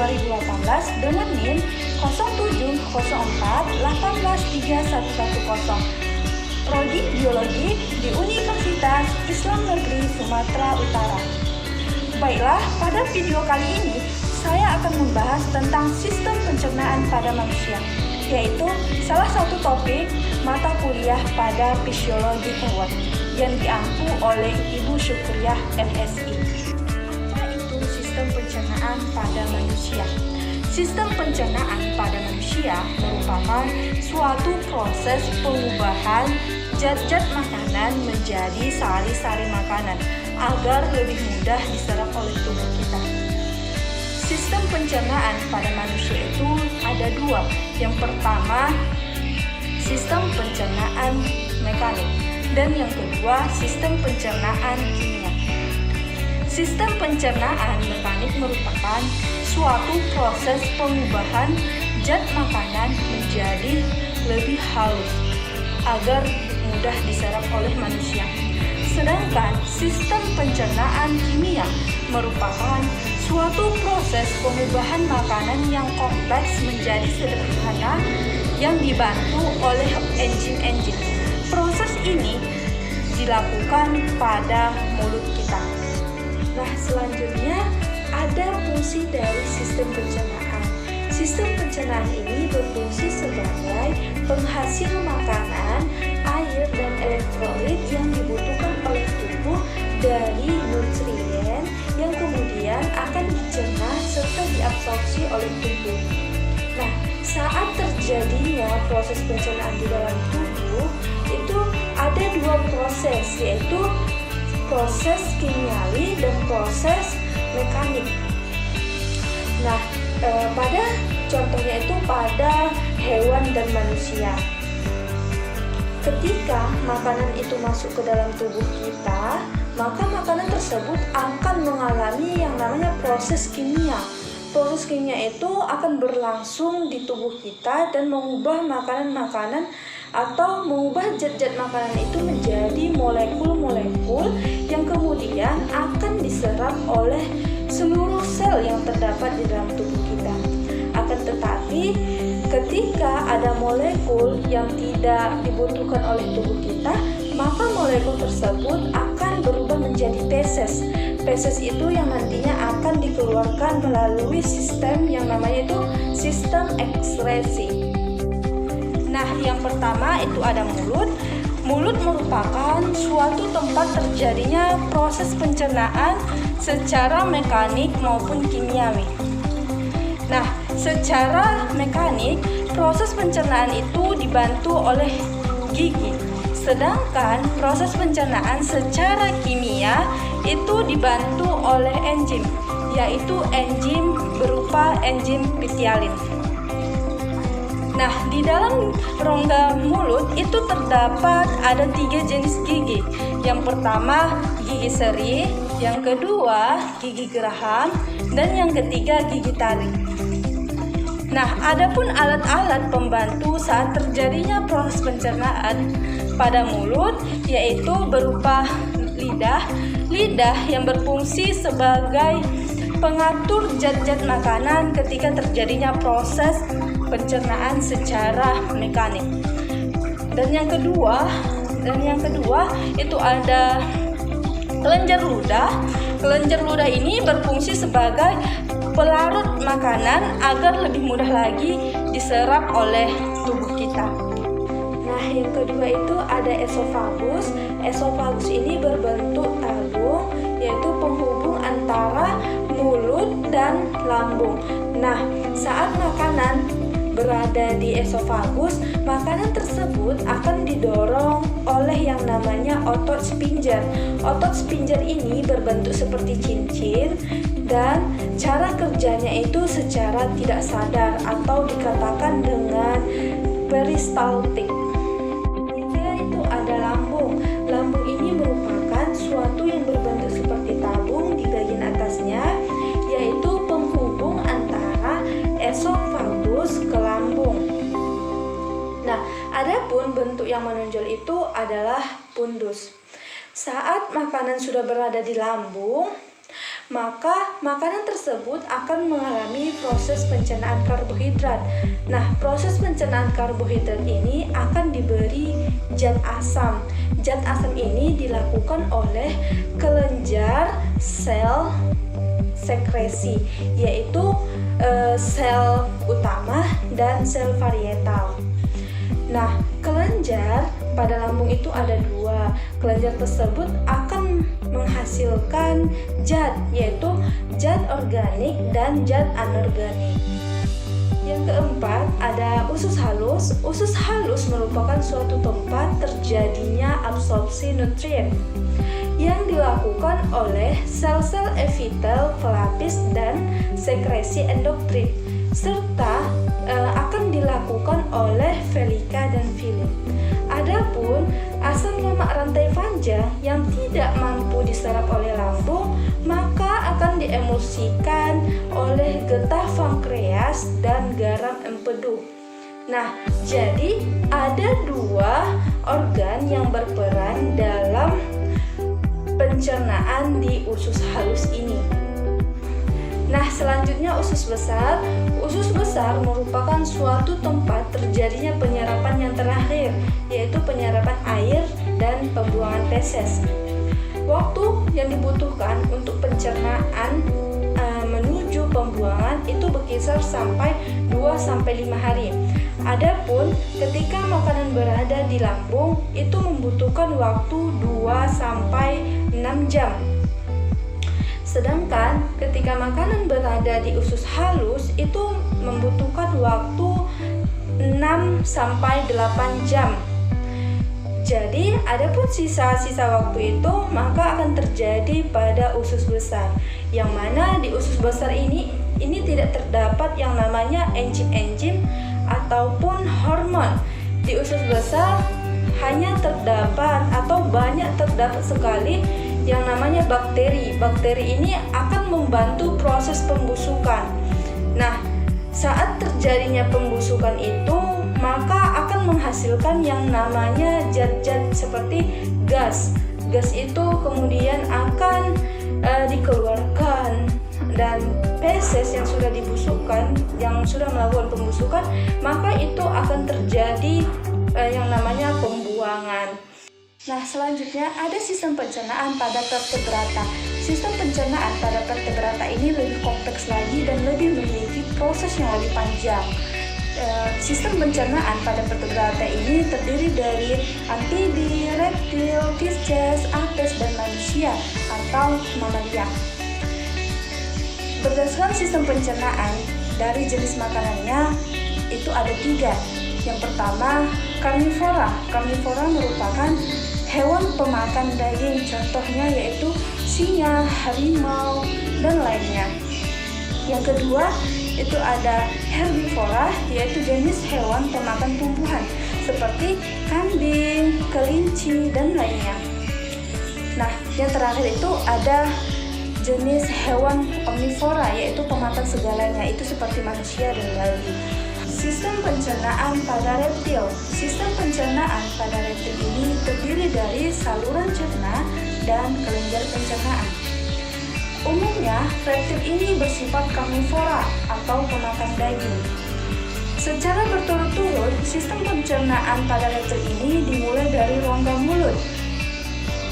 2018 dengan NIM 0704183110. Prodi Biologi di Universitas Islam Negeri Sumatera Utara. Baiklah, pada video kali ini saya akan membahas tentang sistem pencernaan pada manusia, yaitu salah satu topik mata kuliah pada Fisiologi Hewan yang diampu oleh Ibu Syukriyah MSI. Yaitu sistem pencernaan pada manusia. Sistem pencernaan pada manusia merupakan suatu proses pengubahan zat-zat makanan menjadi sari-sari makanan agar lebih mudah diserap oleh tubuh kita. Sistem pencernaan pada manusia itu ada dua. Yang pertama, sistem pencernaan mekanik, dan yang kedua, sistem pencernaan kimia. Sistem pencernaan mekanik merupakan suatu proses pengubahan zat makanan menjadi lebih halus agar mudah diserap oleh manusia. Sedangkan sistem pencernaan kimia merupakan suatu proses pengubahan makanan yang kompleks menjadi sederhana yang dibantu oleh enzim-enzim. Proses ini dilakukan pada mulut kita. Nah, selanjutnya ada fungsi dari sistem pencernaan. Sistem pencernaan ini berfungsi sebagai penghasil makanan, air, dan elektrolit yang dibutuhkan oleh tubuh dari nutrien yang kemudian akan dicerna serta diabsorpsi oleh tubuh. Nah, saat terjadinya proses pencernaan di dalam tubuh, itu ada dua proses, yaitu proses kimiawi dan proses mekanik. Nah, pada contohnya itu pada hewan dan manusia. Ketika makanan itu masuk ke dalam tubuh kita, maka makanan tersebut akan mengalami yang namanya proses kimia. Proses kimia itu akan berlangsung di tubuh kita dan mengubah makanan-makanan atau mengubah zat-zat makanan itu menjadi molekul-molekul yang kemudian akan diserap oleh seluruh sel yang terdapat di dalam tubuh kita. Akan tetapi, ketika ada molekul yang tidak dibutuhkan oleh tubuh kita, maka molekul tersebut akan berubah menjadi feses. Feses itu yang nantinya akan dikeluarkan melalui sistem yang namanya itu sistem ekskresi. Nah, yang pertama itu ada mulut. Mulut merupakan suatu tempat terjadinya proses pencernaan secara mekanik maupun kimiawi. Nah, secara mekanik, proses pencernaan itu dibantu oleh gigi. Sedangkan proses pencernaan secara kimia itu dibantu oleh enzim, yaitu enzim berupa enzim pitialin. Nah, di dalam rongga mulut itu terdapat ada 3 jenis gigi. Yang pertama gigi seri, yang kedua gigi geraham, dan yang ketiga gigi taring. Nah, adapun alat-alat pembantu saat terjadinya proses pencernaan pada mulut yaitu berupa lidah. Lidah yang berfungsi sebagai pengatur zat-zat makanan ketika terjadinya proses pencernaan secara mekanik. Dan yang kedua itu ada kelenjar ludah. Kelenjar ludah ini berfungsi sebagai pelarut makanan agar lebih mudah lagi diserap oleh tubuh kita. Nah, yang kedua itu ada esofagus. Esofagus ini berbentuk tabung, yaitu penghubung antara mulut dan lambung. Nah, saat makanan berada di esofagus, makanan tersebut akan didorong oleh yang namanya otot sphincter. Otot sphincter ini berbentuk seperti cincin dan cara kerjanya itu secara tidak sadar atau dikatakan dengan peristaltik. Ketiga itu ada lambung. Lambung ini merupakan suatu yang berbentuk seperti tabung di bagian atasnya, yaitu penghubung antara esofagus ke lambung. Nah, adapun bentuk yang menonjol itu adalah pundus. Saat makanan sudah berada di lambung, maka makanan tersebut akan mengalami proses pencernaan karbohidrat. Nah, proses pencernaan karbohidrat ini akan diberi zat asam. Zat asam ini dilakukan oleh kelenjar sel sekresi, yaitu sel utama dan sel varietal. Nah, kelenjar pada lambung itu ada dua. Kelenjar tersebut akan menghasilkan zat, yaitu zat organik dan zat anorganik. Yang keempat ada usus halus. Usus halus merupakan suatu tempat terjadinya absorpsi nutrien yang dilakukan oleh sel-sel epitel, pelapis, dan sekresi endokrin, serta akan dilakukan oleh velika dan filin. Adapun asam lemak rantai panjang yang tidak mampu diserap oleh lambung, maka akan diemulsikan oleh getah pankreas dan garam empedu. Nah, jadi ada dua organ yang berperan dalam pencernaan di usus halus ini. Nah, selanjutnya usus besar. Usus besar merupakan suatu tempat terjadinya penyerapan yang terakhir, yaitu penyerapan air dan pembuangan feses. Waktu yang dibutuhkan untuk pencernaan menuju pembuangan itu berkisar sampai 2-5 hari. Adapun ketika makanan berada di lambung itu membutuhkan waktu 2-6 jam. Sedangkan ketika makanan berada di usus halus itu membutuhkan waktu 6-8 jam. Jadi, adapun sisa-sisa waktu itu maka akan terjadi pada usus besar. Yang mana di usus besar ini tidak terdapat yang namanya enzim-enzim ataupun hormon. Di usus besar hanya terdapat atau banyak terdapat sekali yang namanya bakteri. Bakteri ini akan membantu proses pembusukan. Nah, saat terjadinya pembusukan itu, maka akan menghasilkan yang namanya zat-zat seperti gas. Gas itu kemudian akan dikeluarkan, dan feses yang sudah dibusukkan, yang sudah melakukan pembusukan, maka itu akan terjadi yang namanya pembuangan. Nah, selanjutnya ada sistem pencernaan pada vertebrata. Sistem pencernaan pada vertebrata ini lebih kompleks lagi dan lebih memiliki proses yang lebih panjang. Sistem pencernaan pada vertebrata ini terdiri dari amfibi, reptil, fishes, apes, dan manusia atau mamalia. Berdasarkan sistem pencernaan dari jenis makanannya itu ada 3. Yang pertama, karnivora. Karnivora merupakan hewan pemakan daging, contohnya yaitu singa, harimau, dan lainnya. Yang kedua, itu ada herbivora, yaitu jenis hewan pemakan tumbuhan seperti kambing, kelinci, dan lainnya. Nah, yang terakhir itu ada jenis hewan omnivora, yaitu pemakan segalanya, itu seperti manusia dan babi. Sistem pencernaan pada reptil. Sistem pencernaan pada reptil ini terdiri dari saluran cerna dan kelenjar pencernaan. Umumnya, reptil ini bersifat karnivora atau pemakan daging. Secara berturut-turut, sistem pencernaan pada reptil ini dimulai dari rongga mulut.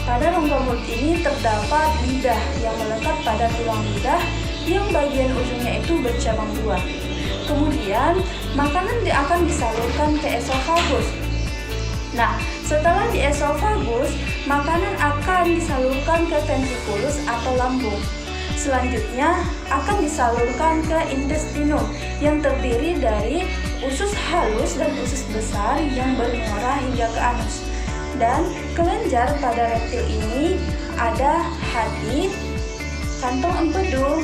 Pada rongga mulut ini terdapat lidah yang melekat pada tulang lidah yang bagian ujungnya itu bercabang 2. Kemudian, makanan akan disalurkan ke esofagus. Nah, setelah di esofagus, makanan akan disalurkan ke ventriculus atau lambung. Selanjutnya, akan disalurkan ke intestinum yang terdiri dari usus halus dan usus besar yang bermuara hingga ke anus. Dan kelenjar pada reptil ini ada hati, kantong empedu,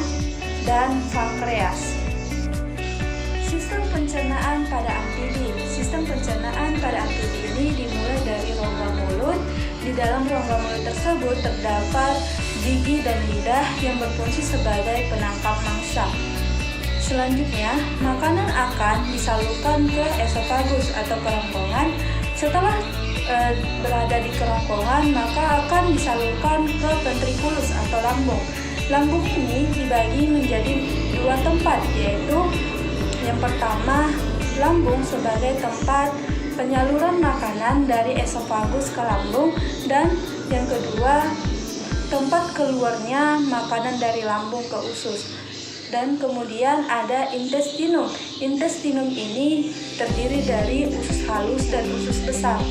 dan pankreas. Sistem pencernaan pada amfibi. Sistem pencernaan pada amfibi ini dimulai dari rongga mulut. Di dalam rongga mulut tersebut terdapat gigi dan lidah yang berfungsi sebagai penangkap mangsa. Selanjutnya, makanan akan disalurkan ke esofagus atau kerongkongan. Setelah berada di kerongkongan, maka akan disalurkan ke ventriculus atau lambung. Lambung ini dibagi menjadi dua tempat, yaitu yang pertama, lambung sebagai tempat penyaluran makanan dari esofagus ke lambung, dan yang kedua, tempat keluarnya makanan dari lambung ke usus. Dan kemudian ada intestinum. Intestinum ini terdiri dari usus halus dan usus besar.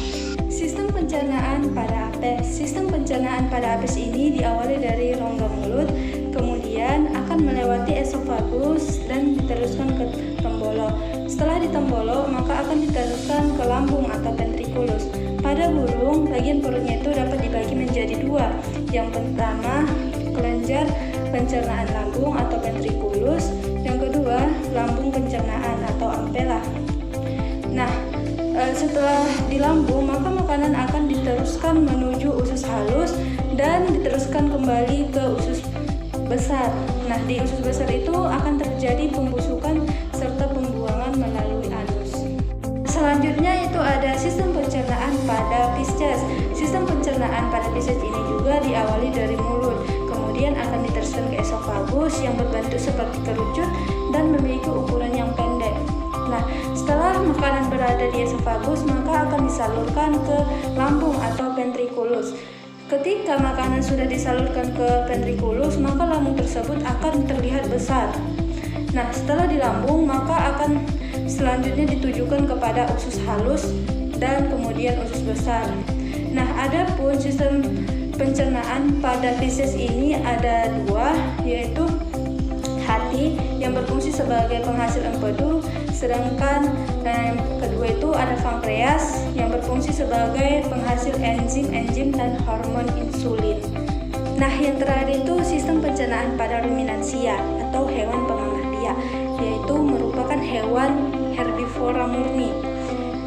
Sistem pencernaan pada apes. Sistem pencernaan pada apes ini diawali dari rongga mulut, kemudian akan melewati esofagus dan diteruskan ke tembolo. Setelah di tembolo, maka akan diteruskan ke lambung atau ventriculus. Pada burung, bagian perutnya itu dapat dibagi menjadi dua. Yang pertama, kelenjar pencernaan lambung atau ventriculus. Yang kedua, lambung pencernaan atau ampela. Nah, setelah di lambung, maka makanan akan diteruskan menuju usus halus dan diteruskan kembali ke usus besar. Nah, di usus besar itu akan terjadi pembusukan serta pembuangan melalui anus. Selanjutnya itu ada sistem pencernaan pada Pisces. Sistem pencernaan pada Pisces ini juga diawali dari mulut, kemudian akan diteruskan ke esofagus yang berbentuk seperti kerucut dan memiliki ukuran yang pendek. Nah, setelah makanan berada di esofagus, maka akan disalurkan ke lambung atau ventriculus. Ketika makanan sudah disalurkan ke ventriculus, maka lambung tersebut akan terlihat besar. Nah, setelah di lambung, maka akan selanjutnya ditujukan kepada usus halus dan kemudian usus besar. Nah, adapun sistem pencernaan pada Pisces ini ada dua, yaitu hati yang berfungsi sebagai penghasil empedu, sedangkan yang kedua itu ada pankreas yang berfungsi sebagai penghasil enzim dan hormon insulin. Nah, yang terakhir itu sistem pencernaan pada ruminansia atau hewan pemamah biak, yaitu merupakan hewan herbivora murni.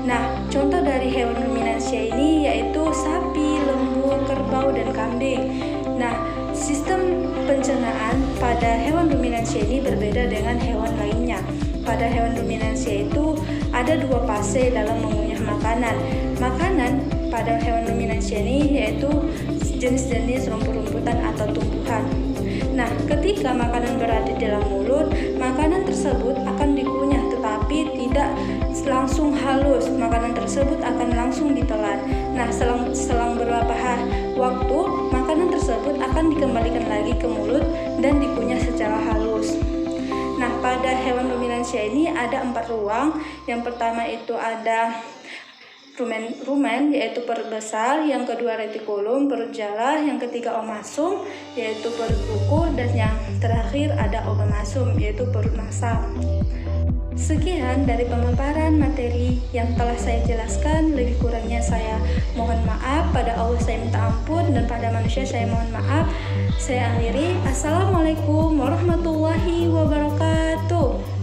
Nah, contoh dari hewan ruminansia ini yaitu sapi, lembu, kerbau, dan kambing. Nah, sistem pencernaan pada hewan ruminansia ini berbeda dengan hewan lainnya. Pada hewan ruminansia itu ada dua fase dalam mengunyah makanan. Makanan pada hewan ruminansia ini yaitu jenis-jenis rumput-rumputan atau tumbuhan. Nah, ketika makanan berada di dalam mulut, makanan tersebut akan dikunyah tetapi tidak langsung halus. Makanan tersebut akan langsung ditelan. Nah, selang beberapa waktu, makanan tersebut akan dikembalikan lagi ke mulut dan dikunyah secara halus. Nah, pada hewan ruminansia ini ada 4 ruang. Yang pertama itu ada rumen yaitu perut besar, yang kedua retikulum, perut jala, yang ketiga omasum yaitu perut buku, dan yang terakhir ada ogomasum yaitu perut masam. Sekian dari pemaparan materi yang telah saya jelaskan. Lebih kurangnya saya mohon maaf. Pada Allah saya minta ampun, dan pada manusia saya mohon maaf. Saya akhiri. Assalamualaikum warahmatullahi wabarakatuh.